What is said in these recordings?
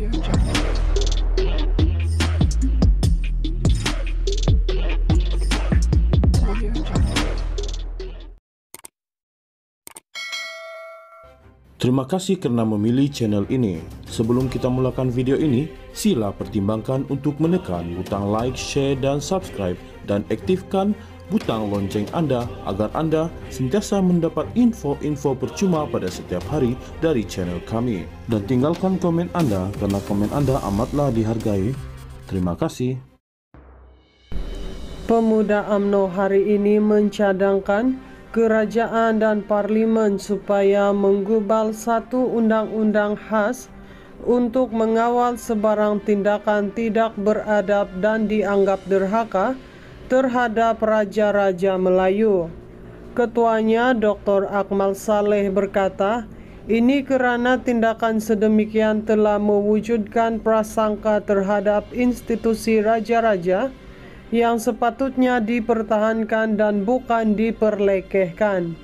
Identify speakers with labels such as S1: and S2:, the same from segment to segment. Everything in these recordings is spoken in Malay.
S1: Terima kasih karena memilih channel ini. Sebelum kita mulakan video ini, sila pertimbangkan untuk menekan butang like, share, dan subscribe, dan aktifkan butang lonceng Anda agar Anda sentiasa mendapat info-info percuma pada setiap hari dari channel kami. Dan tinggalkan komen Anda karena komen Anda amatlah dihargai. Terima kasih.
S2: Pemuda UMNO hari ini mencadangkan kerajaan dan parlimen supaya menggubal satu undang-undang khas untuk mengawal sebarang tindakan tidak beradab dan dianggap derhaka terhadap Raja-Raja Melayu. Ketuanya Dr. Akmal Saleh berkata, ini kerana tindakan sedemikian telah mewujudkan prasangka terhadap institusi Raja-Raja yang sepatutnya dipertahankan dan bukan diperlekehkan.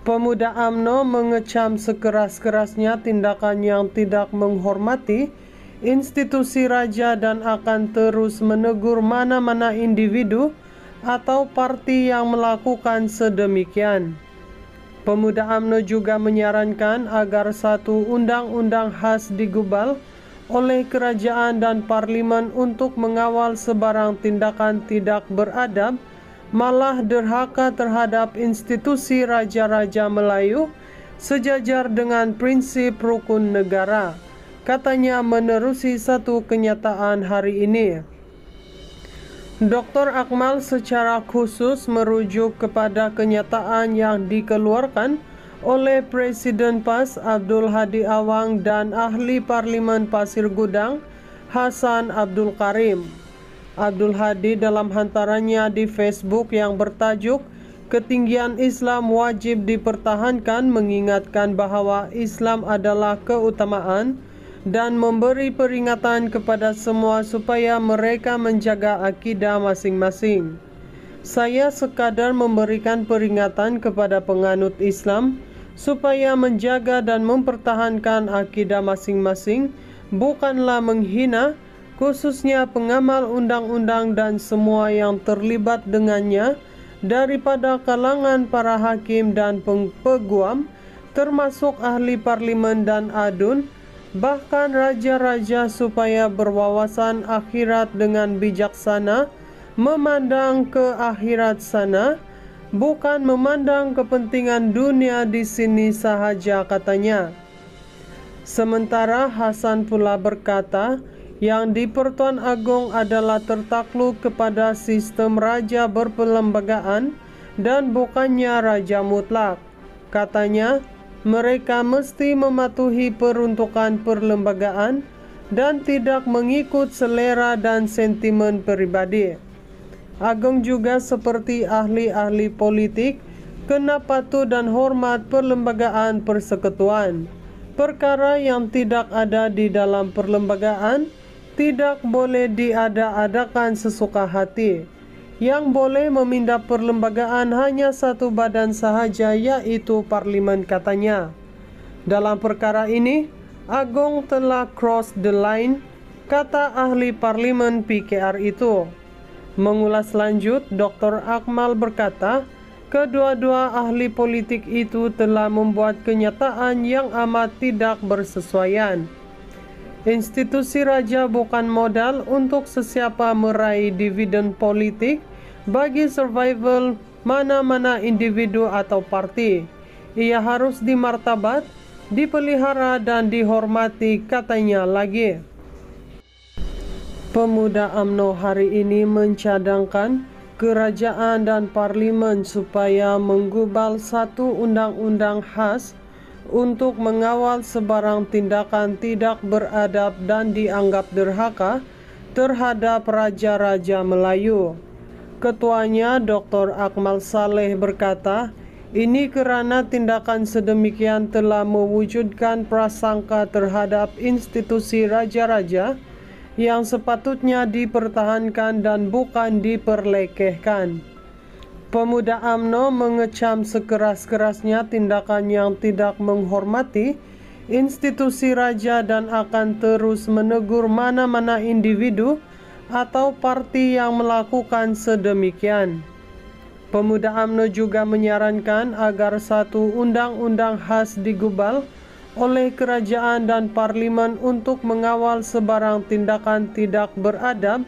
S2: Pemuda UMNO mengecam sekeras-kerasnya tindakan yang tidak menghormati institusi raja dan akan terus menegur mana-mana individu atau parti yang melakukan sedemikian. Pemuda UMNO juga menyarankan agar satu undang-undang khas digubal oleh kerajaan dan parlimen untuk mengawal sebarang tindakan tidak beradab, malah derhaka terhadap institusi Raja-Raja Melayu sejajar dengan prinsip rukun negara. Katanya menerusi satu kenyataan hari ini. Dr. Akmal secara khusus merujuk kepada kenyataan yang dikeluarkan oleh Presiden PAS Abdul Hadi Awang dan Ahli Parlimen Pasir Gudang Hasan Abdul Karim. Abdul Hadi dalam hantarannya di Facebook yang bertajuk Ketinggian Islam Wajib Dipertahankan mengingatkan bahawa Islam adalah keutamaan dan memberi peringatan kepada semua supaya mereka menjaga akidah masing-masing. Saya sekadar memberikan peringatan kepada penganut Islam supaya menjaga dan mempertahankan akidah masing-masing, bukanlah menghina, khususnya pengamal undang-undang dan semua yang terlibat dengannya, daripada kalangan para hakim dan peguam, termasuk ahli parlimen dan adun, bahkan raja-raja supaya berwawasan akhirat dengan bijaksana, memandang ke akhirat sana, bukan memandang kepentingan dunia di sini sahaja, katanya. Sementara Hasan pula berkata, yang di Pertuan Agong adalah tertakluk kepada sistem raja berperlembagaan dan bukannya raja mutlak. Katanya, mereka mesti mematuhi peruntukan perlembagaan dan tidak mengikut selera dan sentimen peribadi. Agong juga seperti ahli-ahli politik kena patuh dan hormat perlembagaan persekutuan. Perkara yang tidak ada di dalam perlembagaan tidak boleh diada-adakan sesuka hati. Yang boleh memindah perlembagaan hanya satu badan sahaja, yaitu parlimen, katanya. Dalam perkara ini, Agong telah cross the line, kata ahli parlimen PKR itu. Mengulas lanjut, Dr. Akmal berkata, kedua-dua ahli politik itu telah membuat kenyataan yang amat tidak bersesuaian. Institusi raja bukan modal untuk sesiapa meraih dividen politik bagi survival mana-mana individu atau parti. Ia harus dimartabat, dipelihara dan dihormati, katanya lagi. Pemuda UMNO hari ini mencadangkan kerajaan dan parlimen supaya menggubal satu undang-undang khas untuk mengawal sebarang tindakan tidak beradab dan dianggap derhaka terhadap Raja-Raja Melayu. Ketuanya Dr. Akmal Saleh berkata, ini kerana tindakan sedemikian telah mewujudkan prasangka terhadap institusi Raja-Raja yang sepatutnya dipertahankan dan bukan diperlekehkan. Pemuda UMNO mengecam sekeras-kerasnya tindakan yang tidak menghormati institusi raja dan akan terus menegur mana-mana individu atau parti yang melakukan sedemikian. Pemuda UMNO juga menyarankan agar satu undang-undang khas digubal oleh kerajaan dan parlimen untuk mengawal sebarang tindakan tidak beradab,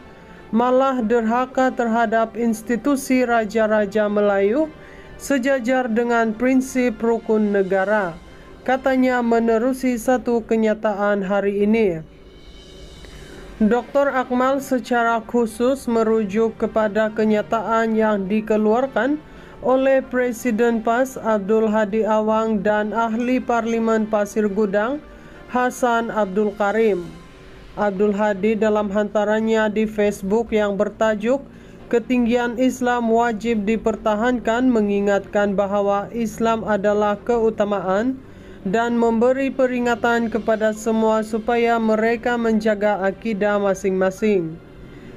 S2: malah derhaka terhadap institusi raja-raja Melayu sejajar dengan prinsip rukun negara, katanya menerusi satu kenyataan hari ini. Dr. Akmal secara khusus merujuk kepada kenyataan yang dikeluarkan oleh Presiden PAS Abdul Hadi Awang dan Ahli Parlimen Pasir Gudang Hasan Abdul Karim. Abdul Hadi dalam hantarannya di Facebook yang bertajuk "Ketinggian Islam Wajib Dipertahankan" mengingatkan bahawa Islam adalah keutamaan dan memberi peringatan kepada semua supaya mereka menjaga akidah masing-masing.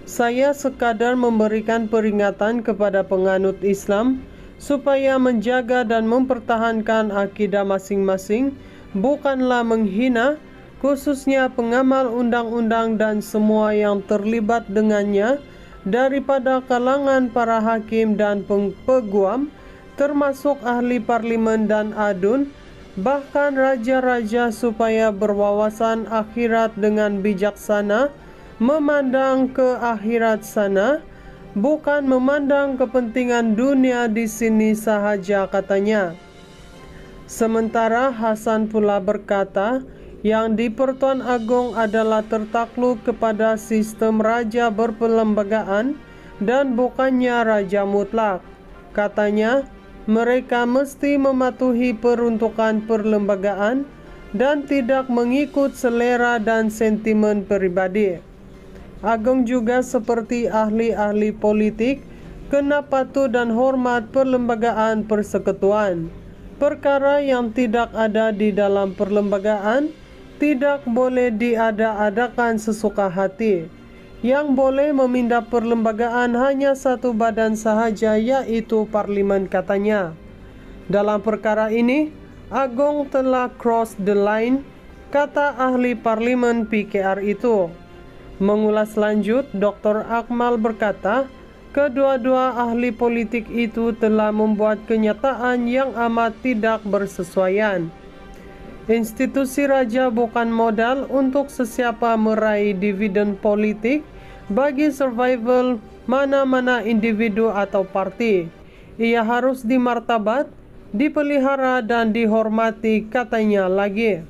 S2: Saya sekadar memberikan peringatan kepada penganut Islam supaya menjaga dan mempertahankan akidah masing-masing, bukanlah menghina, khususnya pengamal undang-undang dan semua yang terlibat dengannya daripada kalangan para hakim dan peguam, termasuk ahli parlimen dan adun, bahkan raja-raja, supaya berwawasan akhirat dengan bijaksana, memandang ke akhirat sana, bukan memandang kepentingan dunia di sini sahaja, katanya. Sementara Hasan pula berkata, yang di Pertuan Agong adalah tertakluk kepada sistem raja berperlembagaan dan bukannya raja mutlak. Katanya, mereka mesti mematuhi peruntukan perlembagaan dan tidak mengikut selera dan sentimen peribadi. Agong juga seperti ahli-ahli politik kena patuh dan hormat perlembagaan persekutuan. Perkara yang tidak ada di dalam perlembagaan tidak boleh diada-adakan sesuka hati. Yang boleh memindah perlembagaan hanya satu badan sahaja, yaitu parlimen, katanya. Dalam perkara ini, Agong telah cross the line, kata ahli parlimen PKR itu. Mengulas lanjut, Dr. Akmal berkata, kedua-dua ahli politik itu telah membuat kenyataan yang amat tidak bersesuaian. Institusi raja bukan modal untuk sesiapa meraih dividen politik bagi survival mana-mana individu atau parti. Ia harus dimartabat, dipelihara dan dihormati, katanya lagi.